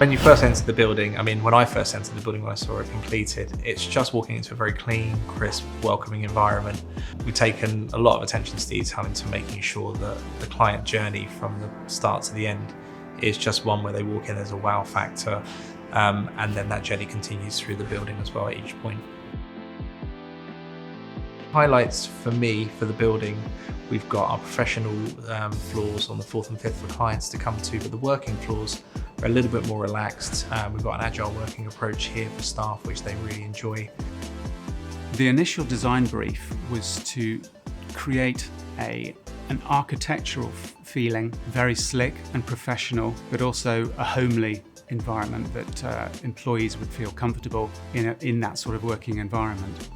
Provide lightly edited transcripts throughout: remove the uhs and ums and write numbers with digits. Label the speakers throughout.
Speaker 1: When you first enter the building, when I first entered the building when I saw it completed, it's just walking into a very clean, crisp, welcoming environment. We've taken a lot of attention to detail into making sure that the client journey from the start to the end is just one where they walk in, there's a wow factor, and then that journey continues through the building as well at each point. Highlights for me for the building, we've got our professional floors on the 4th and 5th for clients to come to, but the working floors are a little bit more relaxed. We've got an agile working approach here for staff, which they really enjoy.
Speaker 2: The initial design brief was to create an architectural feeling, very slick and professional, but also a homely environment that employees would feel comfortable in that sort of working environment.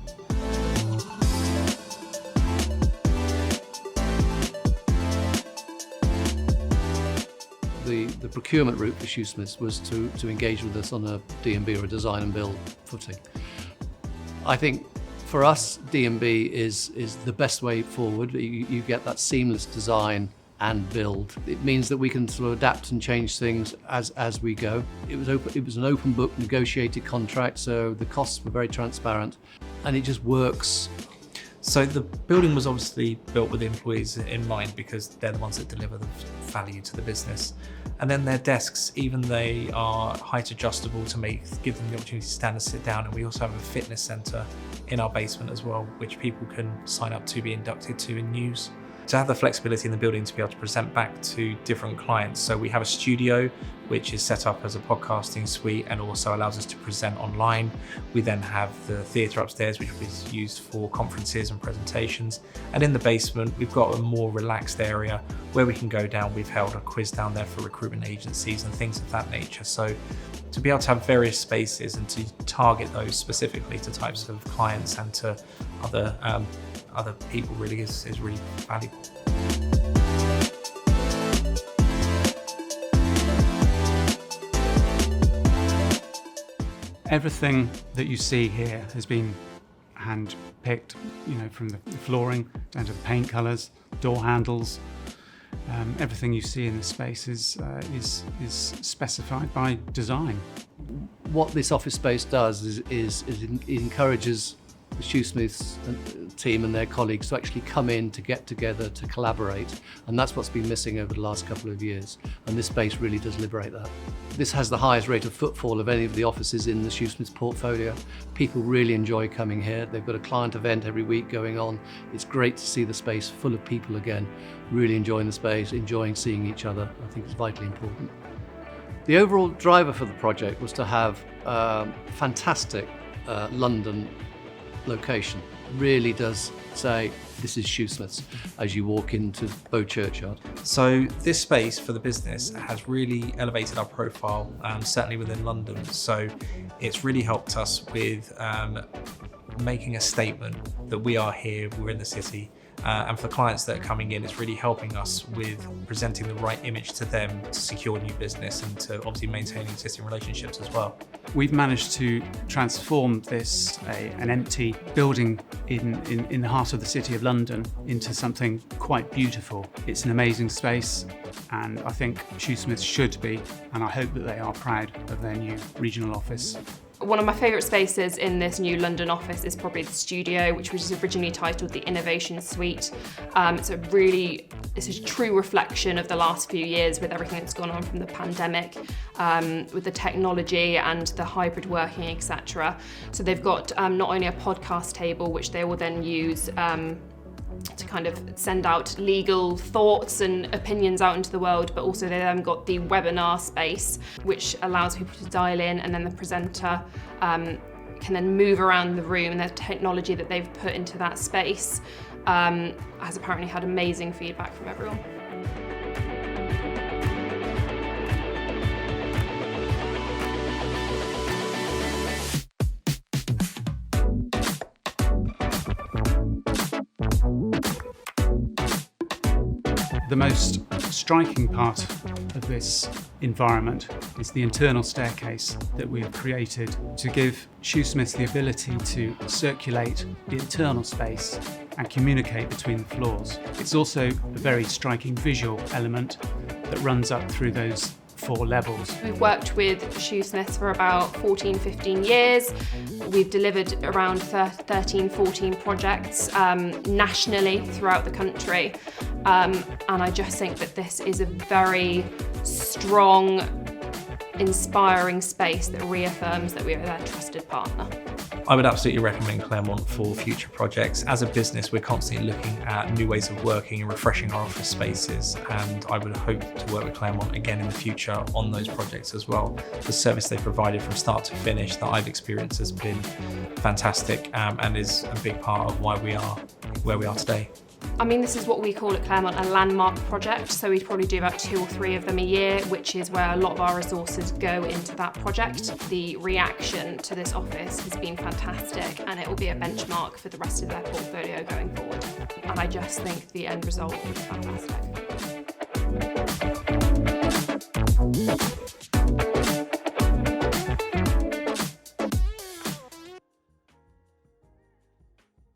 Speaker 3: The procurement route for Shoosmiths was to engage with us on a D&B or a design and build footing. I think for us, D&B is the best way forward. You get that seamless design and build. It means that we can sort of adapt and change things as we go. It was an open book negotiated contract, so the costs were very transparent, and it just works.
Speaker 1: So the building was obviously built with employees in mind because they're the ones that deliver the value to the business. And then their desks, even they are height adjustable to give them the opportunity to stand and sit down. And we also have a fitness centre in our basement as well, which people can sign up to be inducted to and use. To have the flexibility in the building to be able to present back to different clients. So we have a studio, which is set up as a podcasting suite and also allows us to present online. We then have the theatre upstairs, which is used for conferences and presentations. And in the basement, we've got a more relaxed area where we can go down. We've held a quiz down there for recruitment agencies and things of that nature. So to be able to have various spaces and to target those specifically to types of clients and to other people really is really valuable.
Speaker 2: Everything that you see here has been hand-picked, from the flooring down to the paint colours, door handles. Everything you see in the space is specified by design.
Speaker 3: What this office space does is it encourages the Shoosmiths team and their colleagues to actually come in, to get together, to collaborate, and that's what's been missing over the last couple of years, and this space really does liberate that. This has the highest rate of footfall of any of the offices in the Shoosmiths portfolio. People really enjoy coming here. They've got a client event every week going on. It's great to see the space full of people again, really enjoying the space, enjoying seeing each other. I think it's vitally important. The overall driver for the project was to have a fantastic London location. Really does say this is Shoosmiths as you walk into Bow Churchyard.
Speaker 1: So this space for the business has really elevated our profile, certainly within London. So it's really helped us with making a statement that we are here, we're in the city. And for the clients that are coming in, it's really helping us with presenting the right image to them to secure new business and to obviously maintain existing relationships as well.
Speaker 2: We've managed to transform this, an empty building in the heart of the City of London, into something quite beautiful. It's an amazing space, and I think Shoosmiths should be, and I hope that they are proud of their new regional office.
Speaker 4: One of my favourite spaces in this new London office is probably the studio, which was originally titled the Innovation Suite. It's a true reflection of the last few years with everything that's gone on from the pandemic, with the technology and the hybrid working, etc. So they've got not only a podcast table, which they will then use to kind of send out legal thoughts and opinions out into the world, but also they then got the webinar space, which allows people to dial in, and then the presenter can then move around the room, and the technology that they've put into that space has apparently had amazing feedback from everyone.
Speaker 2: The most striking part of this environment is the internal staircase that we have created to give Shoosmiths the ability to circulate the internal space and communicate between the floors. It's also a very striking visual element that runs up through those 4 levels.
Speaker 4: We've worked with Shoosmiths for about 14, 15 years. We've delivered around 13, 14 projects nationally throughout the country. And I just think that this is a very strong, inspiring space that reaffirms that we are their trusted partner.
Speaker 1: I would absolutely recommend Claremont for future projects. As a business, we're constantly looking at new ways of working and refreshing our office spaces, and I would hope to work with Claremont again in the future on those projects as well. The service they provided from start to finish that I've experienced has been fantastic, and is a big part of why we are where we are today.
Speaker 4: I mean, this is what we call at Claremont a landmark project, so we probably do about 2 or 3 of them a year, which is where a lot of our resources go into that project. The reaction to this office has been fantastic, and it will be a benchmark for the rest of their portfolio going forward. And I just think the end result is fantastic.